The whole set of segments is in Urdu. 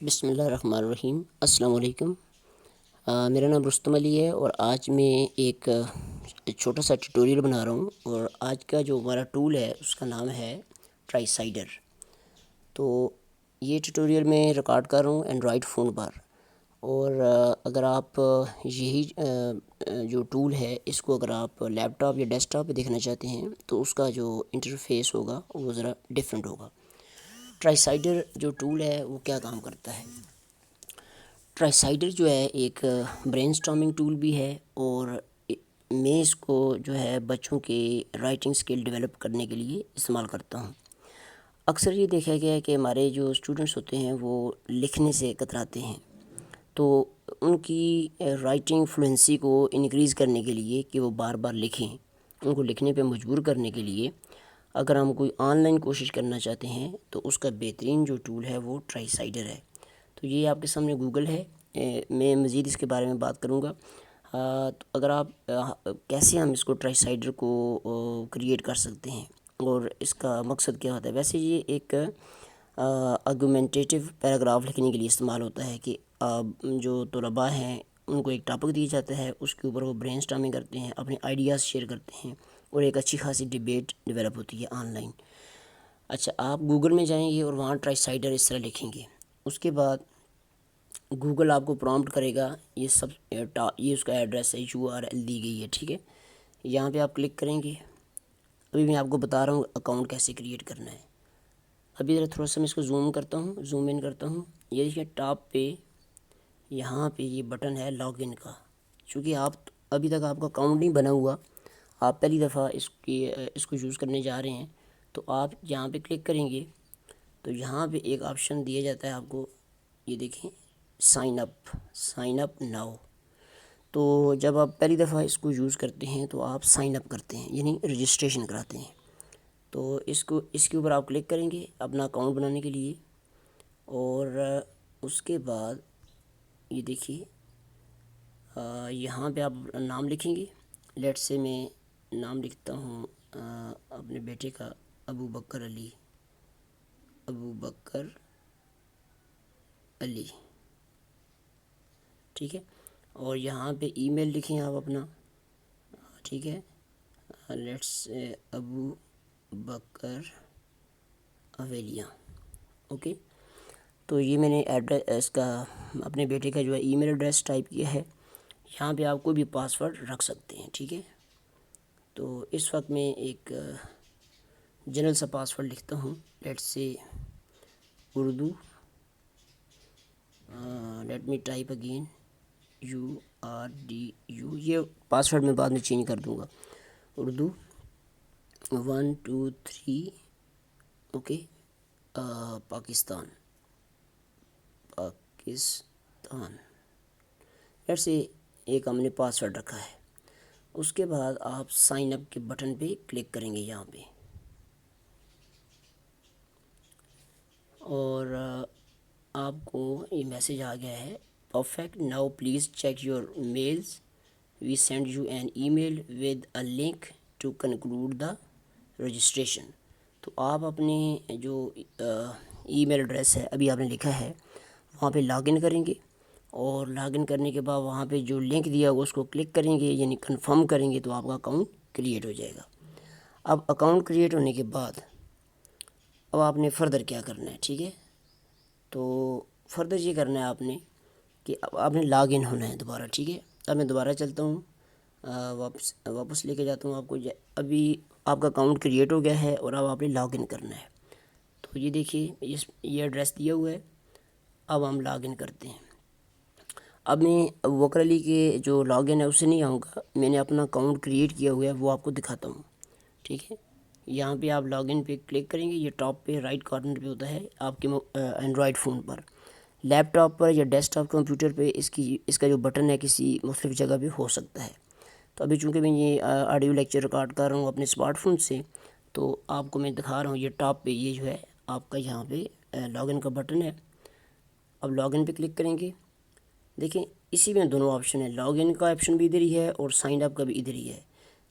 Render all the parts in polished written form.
بسم اللہ الرحمن الرحیم۔ السلام علیکم۔ میرا نام رستم علی ہے اور آج میں ایک چھوٹا سا ٹیوٹوریل بنا رہا ہوں، اور آج کا جو ہمارا ٹول ہے اس کا نام ہے ٹرائی سائڈر۔ تو یہ ٹیوٹوریل میں ریکارڈ کر رہا ہوں اینڈرائڈ فون پر، اور اگر آپ یہی جو ٹول ہے اس کو اگر آپ لیپ ٹاپ یا ڈیسک ٹاپ پہ دیکھنا چاہتے ہیں تو اس کا جو انٹرفیس ہوگا وہ ذرا ڈیفرنٹ ہوگا۔ ٹرائی سائڈر جو ٹول ہے وہ کیا کام کرتا ہے؟ ٹرائی سائڈر جو ہے ایک برین سٹارمنگ ٹول بھی ہے، اور میں اس کو جو ہے بچوں کے رائٹنگ سکل ڈیولپ کرنے کے لیے استعمال کرتا ہوں۔ اکثر یہ دیکھا گیا ہے کہ ہمارے جو اسٹوڈنٹس ہوتے ہیں وہ لکھنے سے کتراتے ہیں، تو ان کی رائٹنگ فلوئنسی کو انکریز کرنے کے لیے کہ وہ بار بار لکھیں، ان کو لکھنے پہ مجبور کرنے کے لیے اگر ہم کوئی آن لائن کوشش کرنا چاہتے ہیں تو اس کا بہترین جو ٹول ہے وہ ٹرائی سائڈر ہے۔ تو یہ آپ کے سامنے گوگل ہے، میں مزید اس کے بارے میں بات کروں گا۔ تو اگر آپ کیسے ہم اس کو ٹرائی سائڈر کو کریٹ کر سکتے ہیں اور اس کا مقصد کیا ہوتا ہے؟ ویسے یہ ایک آرگومنٹیٹیو پیراگراف لکھنے کے لیے استعمال ہوتا ہے کہ جو طلباء ہیں ان کو ایک ٹاپک دیا جاتا ہے، اس کے اوپر وہ برین سٹارمنگ کرتے ہیں، اپنے آئیڈیاز شیئر کرتے ہیں، اور ایک اچھی خاصی ڈیبیٹ ڈیولپ ہوتی ہے آن لائن۔ اچھا، آپ گوگل میں جائیں گے اور وہاں ٹرائی سائڈر اس طرح لکھیں گے، اس کے بعد گوگل آپ کو پرومپٹ کرے گا، یہ اس کا ایڈریس ہے، URL دی گئی ہے، ٹھیک ہے۔ یہاں پہ آپ کلک کریں گے۔ ابھی میں آپ کو بتا رہا ہوں اکاؤنٹ کیسے کریٹ کرنا ہے۔ ابھی ذرا تھوڑا سا میں اس کو زوم کرتا ہوں، زوم ان کرتا ہوں۔ یہ دیکھیے ٹاپ پہ یہاں پہ یہ بٹن ہے لاگ ان کا۔ چونکہ ابھی تک آپ کا اکاؤنٹ نہیں بنا ہوا، آپ پہلی دفعہ اس کو یوز کرنے جا رہے ہیں، تو آپ یہاں پہ کلک کریں گے تو یہاں پہ ایک آپشن دیا جاتا ہے آپ کو، یہ دیکھیں سائن اپ ناؤ۔ تو جب آپ پہلی دفعہ اس کو یوز کرتے ہیں تو آپ سائن اپ کرتے ہیں، یعنی رجسٹریشن کراتے ہیں۔ تو اس کے اوپر آپ کلک کریں گے اپنا اکاؤنٹ بنانے کے لیے، اور اس کے بعد یہ دیکھیے یہاں پہ آپ نام لکھیں گے۔ لیٹ سے میں نام لکھتا ہوں اپنے بیٹے کا، ابو بکر علی، ٹھیک ہے۔ اور یہاں پہ ای میل لکھیں آپ اپنا، ٹھیک ہے۔ لیٹس ابو بکر اویلیہ، اوکے۔ تو یہ میں نے ایڈریس اس کا اپنے بیٹے کا جو ہے ای میل ایڈریس ٹائپ کیا ہے۔ یہاں پہ آپ کوئی بھی پاسورڈ رکھ سکتے ہیں، ٹھیک ہے۔ تو اس وقت میں ایک جنرل سا پاسورڈ لکھتا ہوں، لیٹ سے Urdu, let me type again URDU، یہ پاسورڈ میں بعد میں چینج کر دوں گا، اردو 1 2 3، اوکے، پاکستان ایسے ایک ہم نے پاسورڈ رکھا ہے۔ اس کے بعد آپ سائن اپ کے بٹن پہ کلک کریں گے یہاں پہ، اور آپ کو یہ میسیج آ گیا ہے، perfect, now please check your mails, we send you an email with a link to conclude the registration. تو آپ اپنے جو ای میل ایڈریس ہے ابھی آپ نے لکھا ہے وہاں پہ لاگ ان کریں گے، اور لاگ ان کرنے کے بعد وہاں پہ جو لنک دیا ہوا اس کو کلک کریں گے، یعنی کنفرم کریں گے، تو آپ کا اکاؤنٹ کریٹ ہو جائے گا۔ اب اکاؤنٹ کریٹ ہونے کے بعد اب آپ نے فردر کیا کرنا ہے، ٹھیک ہے۔ تو فردر یہ کرنا ہے آپ نے کہ اب آپ نے لاگ ان ہونا ہے دوبارہ، ٹھیک ہے۔ اب میں دوبارہ چلتا ہوں، واپس لے کے جاتا ہوں آپ کو۔ ابھی آپ کا اکاؤنٹ کریٹ ہو گیا ہے اور اب آپ نے لاگ ان کرنا ہے۔ تو یہ دیکھیے یہ ایڈریس دیا ہوا ہے، اب ہم لاگ ان کرتے ہیں۔ اب میں بکر علی کے جو لاگ ان ہے اس سے نہیں آؤں گا، میں نے اپنا اکاؤنٹ کریٹ کیا ہوا ہے وہ آپ کو دکھاتا ہوں، ٹھیک ہے۔ یہاں پہ آپ لاگ ان پہ کلک کریں گے، یہ ٹاپ پہ رائٹ کارنر پہ ہوتا ہے آپ کے اینڈرائڈ فون پر۔ لیپ ٹاپ پر یا ڈیسک ٹاپ کمپیوٹر پہ اس کا جو بٹن ہے کسی مختلف جگہ پہ ہو سکتا ہے۔ تو ابھی چونکہ میں یہ آڈیو لیکچر ریکارڈ کر رہا ہوں اپنے اسمارٹ فون سے، تو آپ کو میں دکھا رہا ہوں، یہ ٹاپ پہ یہ جو ہے آپ کا یہاں پہ لاگ ان کا بٹن ہے۔ اب لاگ ان پہ کلک کریں گے، دیکھیں اسی میں دونوں آپشن ہیں، لاگ ان کا آپشن بھی ادھر ہی ہے اور سائن اپ کا بھی ادھر ہی ہے۔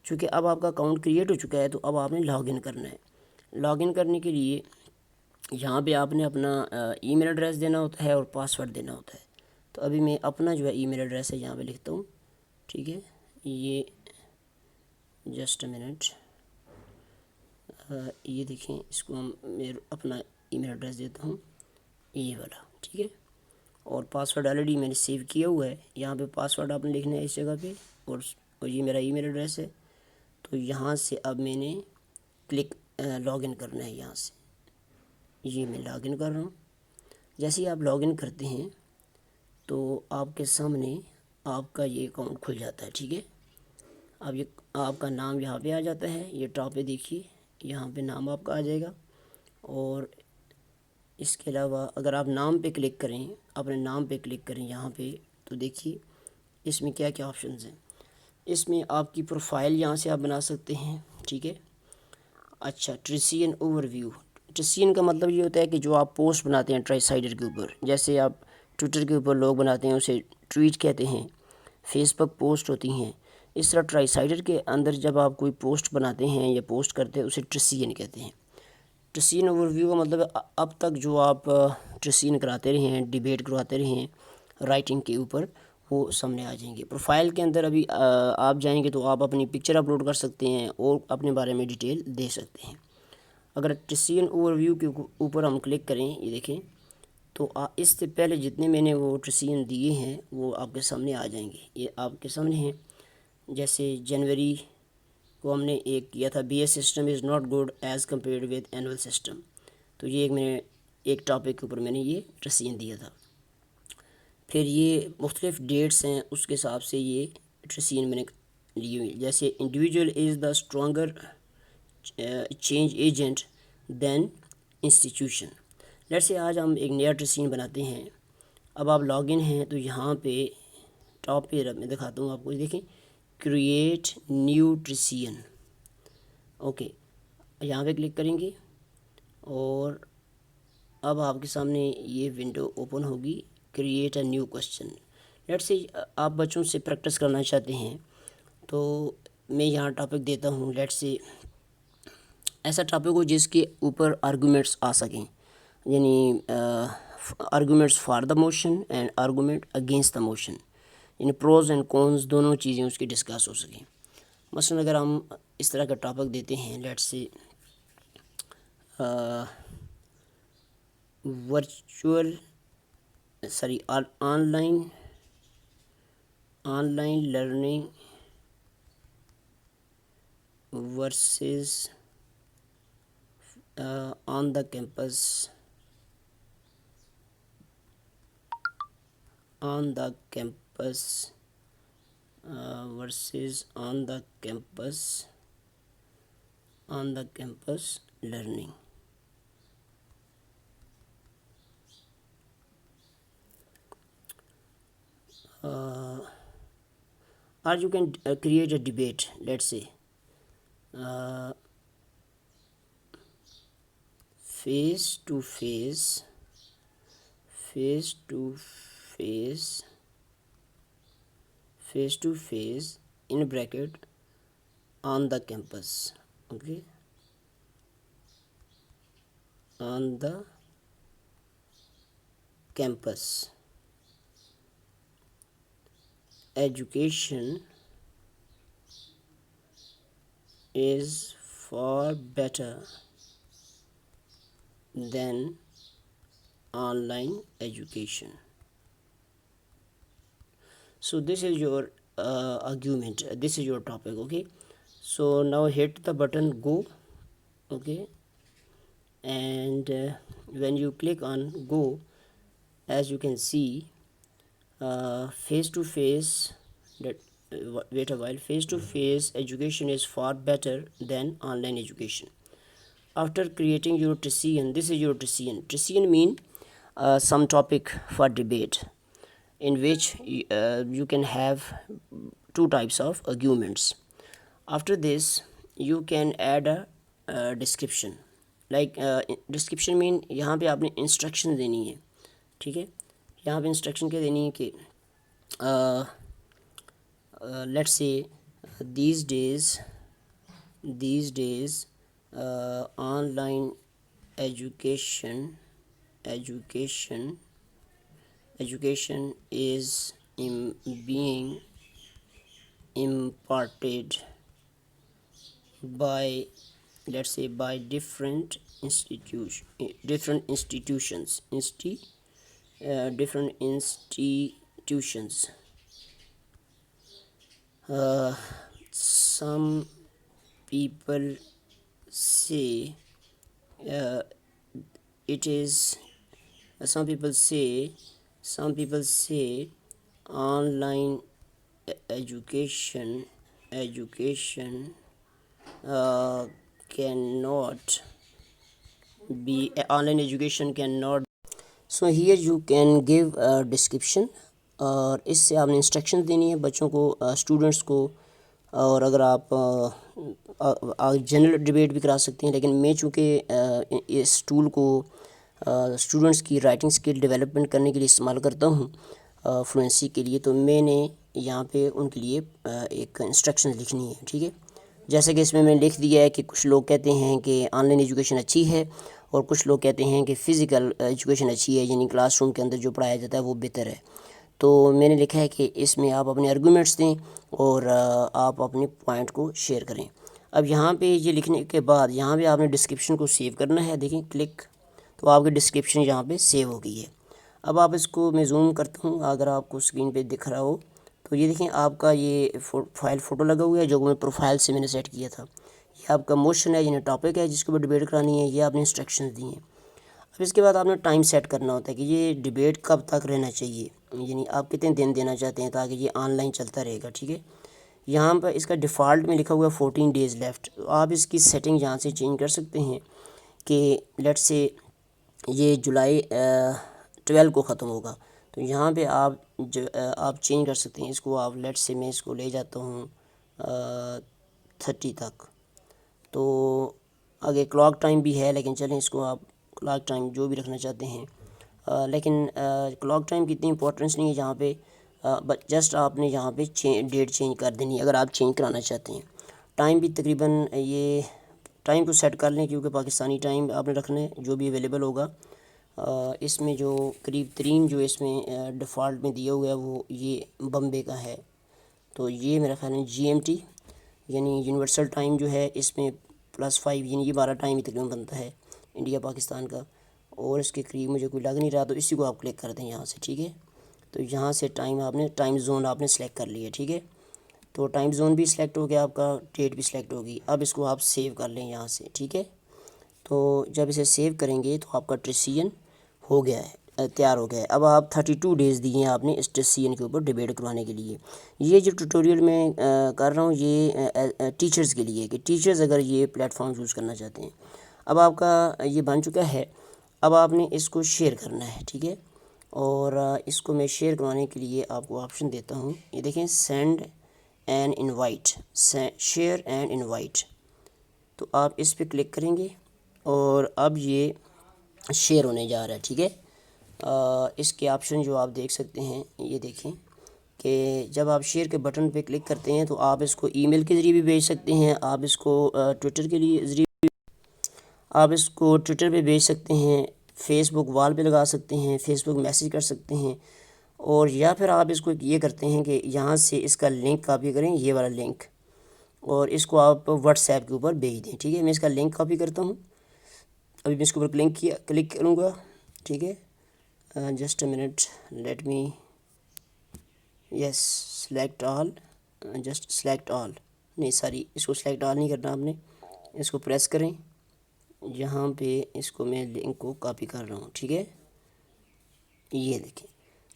چونکہ اب آپ کا اکاؤنٹ کریٹ ہو چکا ہے تو اب آپ نے لاگ ان کرنا ہے۔ لاگ ان کرنے کے لیے یہاں پہ آپ نے اپنا ای میل ایڈریس دینا ہوتا ہے اور پاسورڈ دینا ہوتا ہے. تو ابھی میں اپنا جو ہے ای میل ایڈریس ہے یہاں پہ لکھتا ہوں. ٹھیک ہے, یہ جسٹ اے منٹ, یہ دیکھیں, اس کو ہم اپنا ای میل ایڈریس دیتا ہوں, یہ والا. ٹھیک ہے, اور پاسورڈ آلریڈی میں نے سیو کیا ہوا ہے. یہاں پہ پاسورڈ آپ نے لکھنا ہے اس جگہ پہ, اور یہ میرا ای میل ایڈریس ہے. تو یہاں سے اب میں نے لاگ ان کرنا ہے. یہاں سے یہ میں لاگ ان کر رہا ہوں. جیسے ہی آپ لاگ ان کرتے ہیں تو آپ کے سامنے آپ کا یہ اکاؤنٹ کھل جاتا ہے. ٹھیک ہے, اب یہ آپ کا نام یہاں پہ آ جاتا ہے. یہ ٹاپ پہ دیکھیے, یہاں پہ نام آپ کا آ جائے گا. اور اس کے علاوہ اگر آپ نام پہ کلک کریں, اپنے نام پہ کلک کریں یہاں پہ, تو دیکھیے اس میں کیا کیا آپشنز ہیں. اس میں آپ کی پروفائل یہاں سے آپ بنا سکتے ہیں. ٹھیک ہے, اچھا, ٹریسین اوور ویو. ٹریسین کا مطلب یہ ہوتا ہے کہ جو آپ پوسٹ بناتے ہیں ٹرائی سائڈر کے اوپر, جیسے آپ ٹویٹر کے اوپر لوگ بناتے ہیں اسے ٹویٹ کہتے ہیں, فیس بک پوسٹ ہوتی ہیں, اس طرح ٹرائی سائڈر کے اندر جب آپ کوئی پوسٹ بناتے ہیں یا پوسٹ کرتے ہیں اسے ٹریسین کہتے ہیں. ٹریسین اوور ویو کا مطلب اب تک جو آپ ٹریسین کراتے رہے ہیں, ڈیبیٹ کرواتے رہے ہیں رائٹنگ کے اوپر, وہ سامنے آ جائیں گے. پروفائل کے اندر ابھی آپ جائیں گے تو آپ اپنی پکچر اپلوڈ کر سکتے ہیں اور اپنے بارے میں ڈیٹیل دے سکتے ہیں. اگر ٹریسین اوور ویو کے اوپر ہم کلک کریں, یہ دیکھیں, تو اس سے پہلے جتنے میں نے وہ ٹریسین دیے ہیں وہ آپ کے سامنے آ جائیں گے. یہ آپ کے سامنے ہیں. جیسے جنوری کو ہم نے ایک کیا تھا, B S system is not good as compared with annual system. تو یہ ایک ٹاپک کے اوپر میں نے یہ ٹریسین دیا تھا. پھر یہ مختلف ڈیٹس ہیں, اس کے حساب سے یہ ٹریسین میں نے لی ہوئی. جیسے individual is the stronger change agent than institution. Let's say آج ہم ایک نیا ٹریسین بناتے ہیں. اب آپ لاگ ان ہیں تو یہاں پہ ٹاپ پہ میں دکھاتا ہوں آپ کو, دیکھیں, کریٹ نیو ٹریسین. اوکے, یہاں پہ کلک کریں گے اور اب آپ کے سامنے یہ ونڈو اوپن ہوگی, create a new question. Let say آپ بچوں سے پریکٹس کرنا چاہتے ہیں تو میں یہاں ٹاپک دیتا ہوں. لیٹ سے ایسا ٹاپک ہو جس کے اوپر آرگومنٹس آ سکیں, یعنی arguments for the motion and argument against the motion, یعنی پروز اینڈ کونز دونوں چیزیں اس کی ڈسکس ہو سکیں. مثلا اگر ہم اس طرح کا ٹاپک دیتے ہیں, let say virtual online learning versus on the campus versus on the campus learning. Or you can create a debate. Let's say face to face in bracket on the campus. Okay, on the campus, education is far better than online education. So this is your argument, this is your topic. Okay, so now hit the button go. Okay, and when you click on go, as you can see, face to face, that wait a while, face to face education is far better than online education. After creating your Trecian, this is your Trecian. Trecian mean some topic for debate, in which you can have two types of arguments. After this, you can add a description. Like description mean یہاں پہ آپ نے انسٹرکشن دینی ہے. ٹھیک ہے, یہاں پہ انسٹرکشن کیا دینی ہے کہ let's say these days online education is being imparted by, let's say, by different institutions. Some people say it is some people say online education cannot be online education cannot. So here you can give a description, اور اس سے آپ نے انسٹرکشن دینی ہے بچوں کو، اسٹوڈنٹس کو. اور اگر آپ جنرل ڈبیٹ بھی کرا سکتے ہیں، لیکن میں چونکہ اس ٹول کو اسٹوڈنٹس کی رائٹنگ اسکل ڈیولپمنٹ کرنے کے لیے استعمال کرتا ہوں، فلوئنسی کے لیے، تو میں نے یہاں پہ ان کے لیے ایک انسٹرکشن لکھنی ہے. ٹھیک ہے، جیسے کہ اس میں لکھ دیا ہے کہ کچھ لوگ کہتے ہیں کہ آن لائن ایجوکیشن اچھی ہے، اور کچھ لوگ کہتے ہیں کہ فزیکل ایجوکیشن اچھی ہے، یعنی کلاس روم کے اندر جو پڑھایا جاتا ہے وہ بہتر ہے. تو میں نے لکھا ہے کہ اس میں آپ اپنے آرگومنٹس دیں اور آپ اپنے پوائنٹ کو شیئر کریں. اب یہاں پہ یہ لکھنے کے بعد یہاں پہ آپ نے ڈسکرپشن کو سیو کرنا ہے. دیکھیں کلک، تو آپ کی ڈسکرپشن یہاں پہ سیو ہو گئی ہے. اب آپ اس کو میں زوم کرتا ہوں، اگر آپ کو اسکرین پہ دکھ رہا ہو تو یہ دیکھیں آپ کا یہ فائل فوٹو لگا ہوا ہے جو میں پروفائل سے میں نے سیٹ کیا تھا. یہ آپ کا موشن ہے، یعنی ٹاپک ہے جس کے اوپر ڈبیٹ کرانی ہے. یہ آپ نے انسٹرکشنز دی ہیں. اب اس کے بعد آپ نے ٹائم سیٹ کرنا ہوتا ہے کہ یہ ڈبیٹ کب تک رہنا چاہیے، یعنی آپ کتنے دن دینا چاہتے ہیں تاکہ یہ آن لائن چلتا رہے گا. ٹھیک ہے، یہاں پر اس کا ڈیفالٹ میں لکھا ہوا ہے 14 days لیفٹ. آپ اس کی سیٹنگ یہاں سے چینج کر سکتے ہیں کہ لیٹ سے یہ جولائی 12 کو ختم ہوگا، تو یہاں پہ آپ چینج کر سکتے ہیں اس کو. آپ لیٹ سے میں اس کو لے جاتا ہوں 30 تک. تو آگے کلاک ٹائم بھی ہے، لیکن چلیں اس کو آپ کلاک ٹائم جو بھی رکھنا چاہتے ہیں، لیکن کلاک ٹائم کی اتنی امپورٹنس نہیں ہے یہاں پہ. بٹ جسٹ آپ نے یہاں پہ ڈیٹ چینج کر دینی ہے اگر آپ چینج کرانا چاہتے ہیں. ٹائم بھی تقریباً یہ ٹائم کو سیٹ کر لیں، کیونکہ پاکستانی ٹائم آپ نے رکھنا ہے جو بھی اویلیبل ہوگا. اس میں جو قریب ترین جو اس میں ڈیفالٹ میں دیا ہوا ہے وہ یہ بمبے کا ہے. تو یہ میرا خیال ہے GMT، یعنی یونیورسل ٹائم جو ہے اس میں +5، یعنی یہ 12 ٹائم ہی تقریباً بنتا ہے انڈیا پاکستان کا. اور اس کے قریب مجھے کوئی لگ نہیں رہا، تو اسی کو آپ کلک کر دیں یہاں سے. ٹھیک ہے، تو یہاں سے ٹائم زون آپ نے سلیکٹ کر لیا ہے. ٹھیک ہے، تو ٹائم زون بھی سلیکٹ ہو گیا آپ کا، ڈیٹ بھی سلیکٹ ہوگی. اب اس کو آپ سیو کر لیں یہاں سے. ٹھیک ہے، تو جب اسے سیو کریں گے تو آپ کا ڈیسیژن ہو گیا ہے، تیار ہو گیا ہے. اب آپ 32 days دیے ہیں آپ نے اس ڈیسیژن کے اوپر ڈبیٹ کروانے کے لیے. یہ جو ٹیوٹوریل میں کر رہا ہوں یہ ٹیچرز کے لیے، کہ ٹیچرز اگر یہ پلیٹ فارم یوز کرنا چاہتے ہیں. اب آپ کا یہ بن چکا ہے، اب آپ نے اس کو شیئر کرنا ہے. ٹھیک ہے، اور اس کو میں شیئر کروانے کے لیے آپ کو آپشن دیتا ہوں. یہ دیکھیں send an invite, share an invite. تو آپ اس پہ کلک کریں گے اور اب یہ شیئر ہونے جا رہا ہے. ٹھیک ہے، اس کے آپشن جو آپ دیکھ سکتے ہیں، یہ دیکھیں کہ جب آپ شیئر کے بٹن پہ کلک کرتے ہیں تو آپ اس کو ای میل کے ذریعے بھی بھیج سکتے ہیں، آپ اس کو ٹویٹر کے لیے ذریعے آپ اس کو ٹویٹر پہ بھیج سکتے ہیں، فیس بک وال پہ لگا سکتے ہیں، فیس بک میسیج کر سکتے ہیں. اور یا پھر آپ اس کو یہ کرتے ہیں کہ یہاں سے اس کا لنک کاپی کریں، یہ والا لنک، اور اس کو آپ واٹس ایپ کے اوپر بھیج دیں. ٹھیک ہے، میں اس کا لنک کاپی کرتا ہوں. ابھی میں اس کے اوپر کلک کروں گا. ٹھیک ہے، just a minute, let me, yes, select all, just select all, نہیں ساری، اس کو سلیکٹ آل نہیں کرنا آپ نے. اس کو پریس کریں، یہاں پہ اس کو میں لنک کو کاپی کر رہا ہوں. ٹھیک ہے، یہ دیکھیں،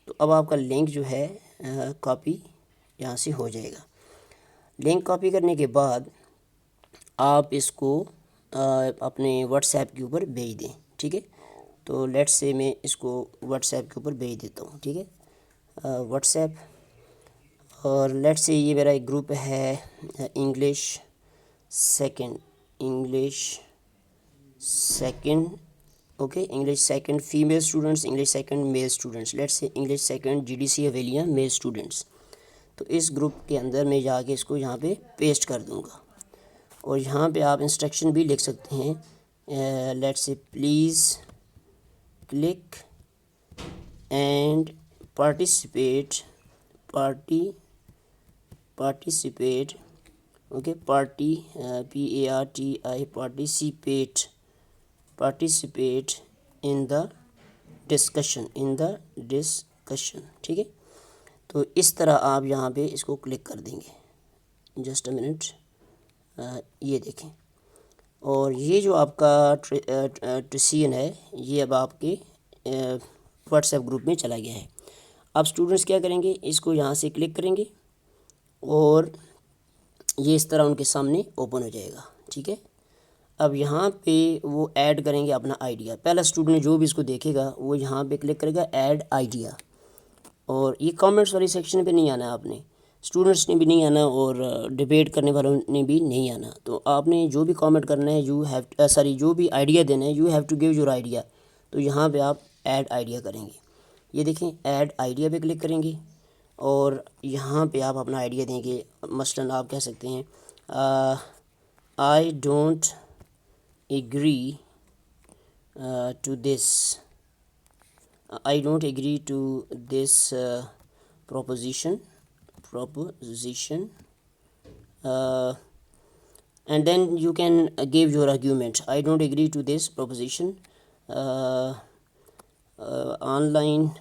تو اب آپ کا لنک جو ہے کاپی یہاں سے ہو جائے گا. لنک کاپی کرنے کے بعد آپ اس کو اپنے واٹس ایپ کے اوپر بھیج دیں. ٹھیک ہے، تو لیٹ سے میں اس کو واٹس ایپ کے اوپر بھیج دیتا ہوں. ٹھیک ہے، واٹس ایپ، اور لیٹ سے یہ میرا ایک گروپ ہے English second, okay, English second female students, English second male students, let say English second GDC Havelian male students. تو اس گروپ کے اندر میں جا کے اس کو یہاں پہ پیسٹ کر دوں گا. اور یہاں پہ آپ انسٹرکشن بھی لکھ سکتے ہیں let's say please click and participate, okay, participate in the discussion, ٹھیک ہے. تو اس طرح آپ یہاں پہ اس کو کلک کر دیں گے. جسٹ اے منٹ، یہ دیکھیں، اور یہ جو آپ کا ٹریسین ہے یہ اب آپ کے واٹس ایپ گروپ میں چلا گیا ہے. اب اسٹوڈنٹس کیا کریں گے، اس کو یہاں سے کلک کریں گے اور یہ اس طرح ان کے سامنے اوپن ہو جائے گا. ٹھیک ہے، اب یہاں پہ وہ ایڈ کریں گے اپنا آئیڈیا. پہلا اسٹوڈنٹ جو بھی اس کو دیکھے گا وہ یہاں پہ کلک کرے گا ایڈ آئیڈیا، اور یہ کامنٹس والی سیکشن پہ نہیں آنا. آپ نے اسٹوڈنٹس نے بھی نہیں آنا اور ڈبیٹ کرنے والوں نے بھی نہیں آنا. تو آپ نے جو بھی کامنٹ کرنا ہے جو بھی آئیڈیا دینا ہے، you have to give your idea. تو یہاں پہ آپ ایڈ آئیڈیا کریں گے. یہ دیکھیں ایڈ آئیڈیا پہ کلک کریں گے اور یہاں پہ آپ اپنا آئیڈیا دیں گے. مثلاً آپ کہہ سکتے ہیں I don't agree to this proposition, and then you can give your argument. I don't agree to this proposition. Online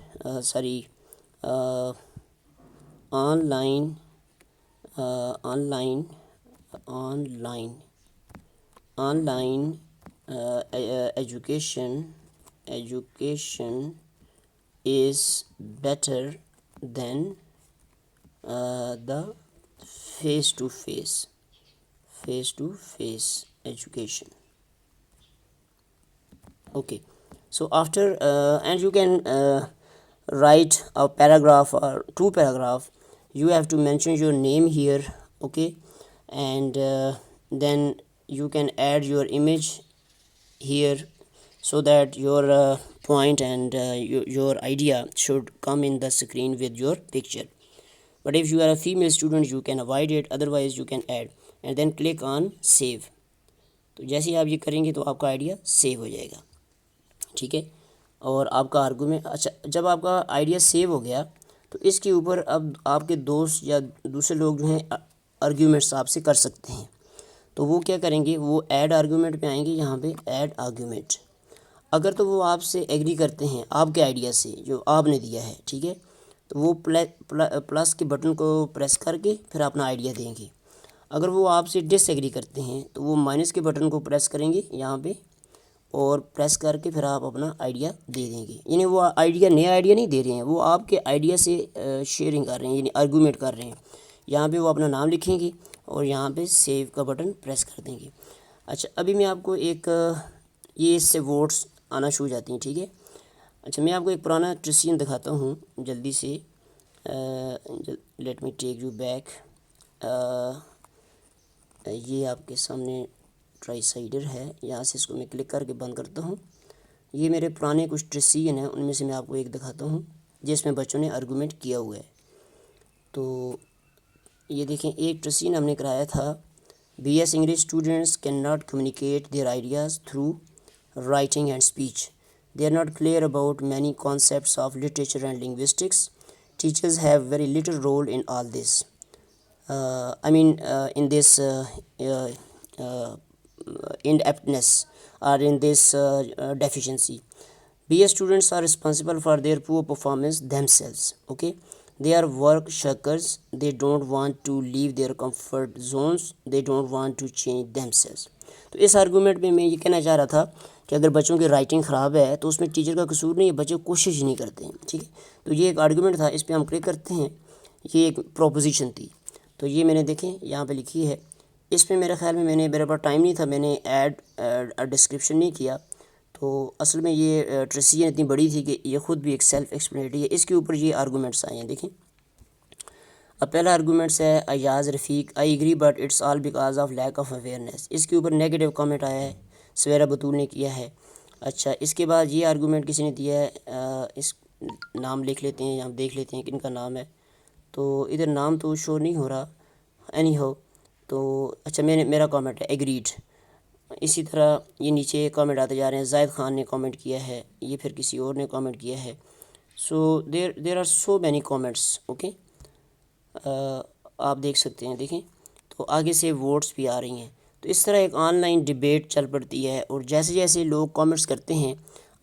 education is better than the face to face education. Okay, so after and you can write a paragraph or two paragraph. You have to mention your name here, okay, and then you can add your image here so that your point and your idea should come in the screen with your picture. But if you are a female student you can avoid it, otherwise you can add and then click on save. تو جیسے ہی آپ یہ کریں گے تو آپ کا آئیڈیا سیو ہو جائے گا. ٹھیک ہے، اور آپ کا آرگومنٹ، اچھا جب آپ کا آئیڈیا سیو ہو گیا تو اس کے اوپر اب آپ کے دوست یا دوسرے لوگ جو ہیں آرگیومنٹس آپ سے کر سکتے ہیں. تو وہ کیا کریں گے، وہ ایڈ آرگیومنٹ پہ آئیں گے، یہاں پہ ایڈ آرگیومنٹ. اگر تو وہ آپ سے ایگری کرتے ہیں آپ کے آئیڈیا سے جو آپ نے دیا ہے، ٹھیک ہے، تو وہ پلس کے بٹن کو پریس کر کے پھر اپنا آئیڈیا دیں گے. اگر وہ آپ سے ڈس ایگری کرتے ہیں تو وہ مائنس کے بٹن کو پریس کریں گے یہاں پہ اور پریس کر کے پھر آپ اپنا آئیڈیا دے دیں گے. یعنی وہ آئیڈیا نیا آئیڈیا نہیں دے رہے ہیں، وہ آپ کے آئیڈیا سے شیئرنگ کر رہے ہیں، یعنی آرگومنٹ کر رہے ہیں. یہاں پہ وہ اپنا نام لکھیں گے اور یہاں پہ سیو کا بٹن پریس کر دیں گے. اچھا ابھی میں آپ کو ایک یہ اس سے ووٹس آنا شروع ہو جاتی ہیں. ٹھیک ہے، اچھا میں آپ کو ایک پرانا ٹریسین دکھاتا ہوں جلدی سے. Late me take you back. یہ آپ کے سامنے ٹرائی سائڈر ہے، یہاں سے اس کو میں کلک کر کے بند کرتا ہوں. یہ میرے پرانے کچھ ٹریسین ہیں، ان میں سے میں آپ کو ایک دکھاتا ہوں جس میں بچوں نے آرگومنٹ کیا ہوا ہے. تو یہ دیکھیں ایک ٹریسین ہم نے کرایا تھا، B S English students can not communicate their ideas through writing and speech. They are not clear about many concepts of literature and linguistics. Teachers have very little role in all this. In this ineptness or in this deficiency. BS students are responsible for their poor performance themselves. Okay, they are work shirkers. They don't want to leave their comfort zones. They don't want to change themselves. تو اس آرگومنٹ میں یہ کہنا چاہ رہا تھا کہ اگر بچوں کی رائٹنگ خراب ہے تو اس میں ٹیچر کا قصور نہیں ہے، بچے کوشش ہی نہیں کرتے ہیں. ٹھیک ہے، تو یہ ایک آرگومنٹ تھا، اس پہ ہم کلک کرتے ہیں. یہ ایک پروپوزیشن تھی، تو یہ میں نے دیکھیں یہاں پہ لکھی ہے. اس میں میرے خیال میں میرے پاس ٹائم نہیں تھا، میں نے ایڈ ڈسکرپشن نہیں کیا. تو اصل میں یہ ٹریسین اتنی بڑی تھی کہ یہ خود بھی ایک سیلف ایکسپلینیٹری ہے. اس کے اوپر یہ آرگومنٹس آئے ہیں، دیکھیں. اب پہلا آرگومنٹس ہے Ayaz Rafiq, I agree but it's all because of lack of awareness. اس کے اوپر نیگیٹو کامنٹ آیا ہے، سویرا بطول نے کیا ہے. اچھا اس کے بعد یہ آرگومنٹ کسی نے دیا ہے، اس نام لکھ لیتے ہیں یا دیکھ لیتے ہیں کن کا نام ہے. تو ادھر نام تو شو نہیں ہو رہا، اینی ہو. تو اچھا میرا کامنٹ ہے ایگریڈ. اسی طرح یہ نیچے کامنٹ آتے جا رہے ہیں. زاہد خان نے کامنٹ کیا ہے, یہ پھر کسی اور نے کامنٹ کیا ہے. So there are so many comments. Okay, آپ دیکھ سکتے ہیں, دیکھیں تو آگے سے ووٹس بھی آ رہی ہیں. تو اس طرح ایک آن لائن ڈبیٹ چل پڑتی ہے, اور جیسے جیسے لوگ کامنٹس کرتے ہیں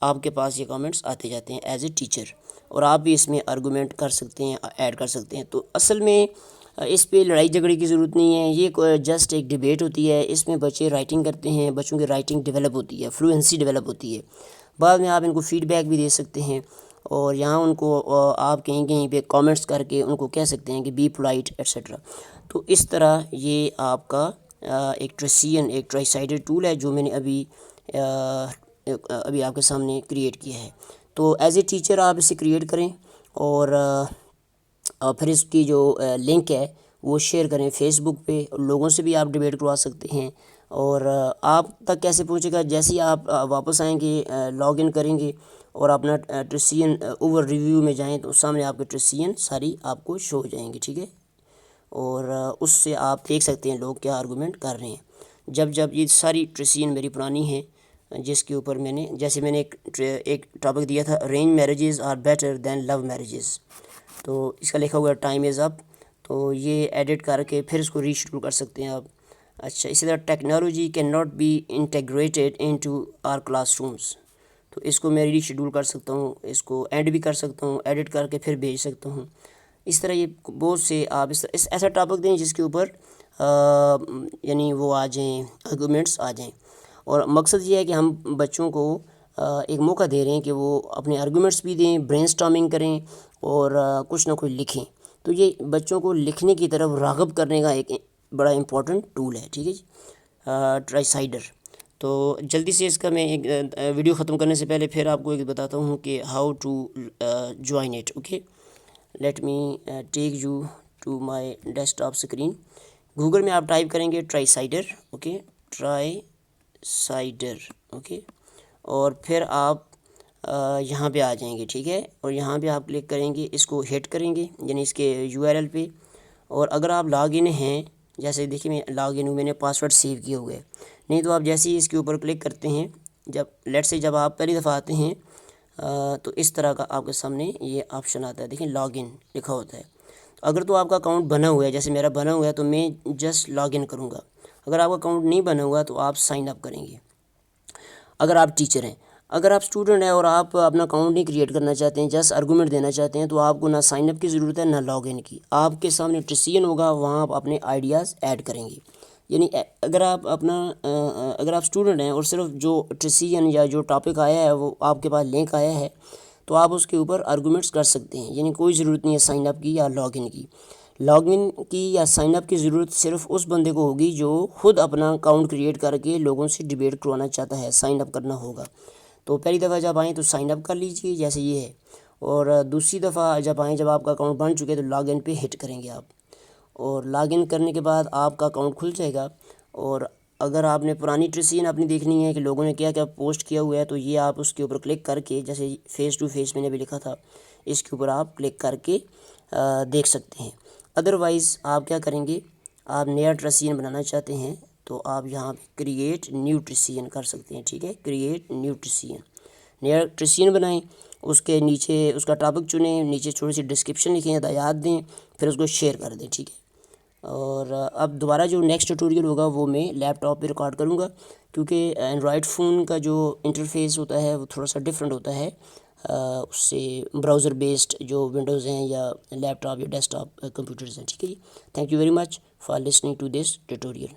آپ کے پاس یہ کامنٹس آتے جاتے ہیں ایز اے ٹیچر, اور آپ بھی اس میں آرگومنٹ کر سکتے ہیں, ایڈ کر سکتے ہیں. تو اصل میں اس پہ لڑائی جھگڑے کی ضرورت نہیں ہے, یہ جسٹ ایک ڈبیٹ ہوتی ہے. اس میں بچے رائٹنگ کرتے ہیں, بچوں کی رائٹنگ ڈیولپ ہوتی ہے, فلوئنسی ڈیولپ ہوتی ہے. بعد میں آپ ان کو فیڈ بیک بھی دے سکتے ہیں, اور یہاں ان کو آپ کہیں کہیں پہ کامنٹس کر کے ان کو کہہ سکتے ہیں کہ بی پولائٹ ایٹسیٹرا. تو اس طرح یہ آپ کا ایک ٹرائی سائڈڈ ٹول ہے جو میں نے ابھی آپ کے سامنے کریٹ کیا ہے. تو ایز اے ٹیچر آپ اسے کریٹ کریں, اور پھر اس کی جو لنک ہے وہ شیئر کریں فیس بک پہ. لوگوں سے بھی آپ ڈیبیٹ کروا سکتے ہیں. اور آپ تک کیسے پہنچے گا, جیسے ہی آپ واپس آئیں گے, لاگ ان کریں گے اور اپنا ٹریسین اوور ریویو میں جائیں تو سامنے آپ کے ٹریسین ساری آپ کو شو ہو جائیں گے. ٹھیک ہے, اور اس سے آپ دیکھ سکتے ہیں لوگ کیا آرگومنٹ کر رہے ہیں. جب یہ ساری ٹریسین میری پرانی ہیں, جس کے اوپر میں نے ایک ٹاپک دیا تھا, arrange marriages are better than love marriages. تو اس کا لکھا ہوا ہے ٹائم از اپ. تو یہ ایڈٹ کر کے پھر اس کو ریشیڈول کر سکتے ہیں آپ. اچھا, اسی طرح technology can not be integrated into our classrooms. تو اس کو میں ریشیڈول کر سکتا ہوں, اس کو اینڈ بھی کر سکتا ہوں, ایڈٹ کر کے پھر بھیج سکتا ہوں. اس طرح یہ بہت سے آپ ایسا ٹاپک دیں جس کے اوپر یعنی وہ آ جائیں, آرگومنٹس آ جائیں. اور مقصد یہ ہے کہ ہم بچوں کو ایک موقع دے رہے ہیں کہ وہ اپنے آرگومنٹس بھی دیں, برین اسٹارمنگ کریں, اور کچھ نہ کچھ لکھیں. تو یہ بچوں کو لکھنے کی طرف راغب کرنے کا ایک بڑا امپورٹنٹ ٹول ہے. ٹھیک ہے جی, ٹرائی سائڈر. تو جلدی سے اس کا میں ایک ویڈیو ختم کرنے سے پہلے پھر آپ کو ایک بتاتا ہوں کہ how to join it. Okay, let me take you to my desktop screen. Google میں آپ ٹائپ کریں گے Tricider. Okay, Tricider. Okay, اور پھر آپ یہاں پہ آ جائیں گے. ٹھیک ہے, اور یہاں پہ آپ کلک کریں گے, اس کو ہٹ کریں گے یعنی اس کے URL پہ. اور اگر آپ لاگ ان ہیں, جیسے دیکھیں میں لاگ ان ہوں, میں نے پاسورڈ سیو کیے ہوئے, نہیں تو آپ جیسے ہی اس کے اوپر کلک کرتے ہیں, جب آپ پہلی دفعہ آتے ہیں تو اس طرح کا آپ کے سامنے یہ آپشن آتا ہے. دیکھیں لاگ ان لکھا ہوتا ہے. اگر تو آپ کا اکاؤنٹ بنا ہوا ہے, جیسے میرا بنا ہوا ہے, تو میں جسٹ لاگ ان کروں گا. اگر آپ کا اکاؤنٹ نہیں بنا ہوا تو آپ سائن اپ کریں گے. اگر آپ ٹیچر ہیں, اگر آپ اسٹوڈنٹ ہیں اور آپ اپنا اکاؤنٹ نہیں کریٹ کرنا چاہتے ہیں, جسٹ آرگومنٹ دینا چاہتے ہیں, تو آپ کو نہ سائن اپ کی ضرورت ہے نہ لاگ ان کی. آپ کے سامنے ٹریسین ہوگا, وہاں آپ اپنے آئیڈیاز ایڈ کریں گے. یعنی اگر آپ اسٹوڈنٹ ہیں اور صرف جو ٹریسین یا جو ٹاپک آیا ہے وہ آپ کے پاس لنک آیا ہے, تو آپ اس کے اوپر آرگومنٹس کر سکتے ہیں. یعنی کوئی ضرورت نہیں ہے سائن اپ کی یا لاگ ان کی. لاگ ان کی یا سائن اپ کی ضرورت صرف اس بندے کو ہوگی جو خود اپنا اکاؤنٹ کریٹ کر کے لوگوں سے ڈیبیٹ کروانا چاہتا ہے. سائن اپ کرنا ہوگا. تو پہلی دفعہ جب آئیں تو سائن اپ کر لیجیے جیسے یہ ہے, اور دوسری دفعہ جب آئیں, جب آپ کا اکاؤنٹ بن چکے تو لاگ ان پہ ہٹ کریں گے آپ. اور لاگ ان کرنے کے بعد آپ کا اکاؤنٹ کھل جائے گا. اور اگر آپ نے پرانی ٹریسین اپنی دیکھنی ہے کہ لوگوں نے کیا کیا پوسٹ کیا ہوا ہے, تو یہ آپ اس کے اوپر کلک کر کے, جیسے فیس ٹو فیس میں نے بھی لکھا تھا, اس کے اوپر آپ کلک کر کے دیکھ سکتے ہیں. ادروائز آپ کیا کریں گے, آپ نیا ٹریسین بنانا چاہتے ہیں تو آپ یہاں پہ کریٹ نیو ٹریسین کر سکتے ہیں. ٹھیک ہے, کریٹ نیو ٹریسین, نیا ٹریسین بنائیں, اس کے نیچے اس کا ٹاپک چنیں, نیچے چھوٹی سی ڈسکرپشن لکھیں, ہدایات دیں, پھر اس کو شیئر کر دیں. ٹھیک ہے, اور اب دوبارہ جو نیکسٹ ٹیوٹوریل ہوگا وہ میں لیپ ٹاپ پہ ریکارڈ کروں گا, کیونکہ اینڈرائڈ فون کا جو انٹرفیس ہوتا ہے وہ تھوڑا سا ڈفرینٹ ہوتا ہے اس سے براؤزر بیسڈ جو ونڈوز ہیں یا لیپ ٹاپ یا ڈیسک ٹاپ کمپیوٹرز ہیں. ٹھیک ہے جی, thank you very much for listening to this tutorial.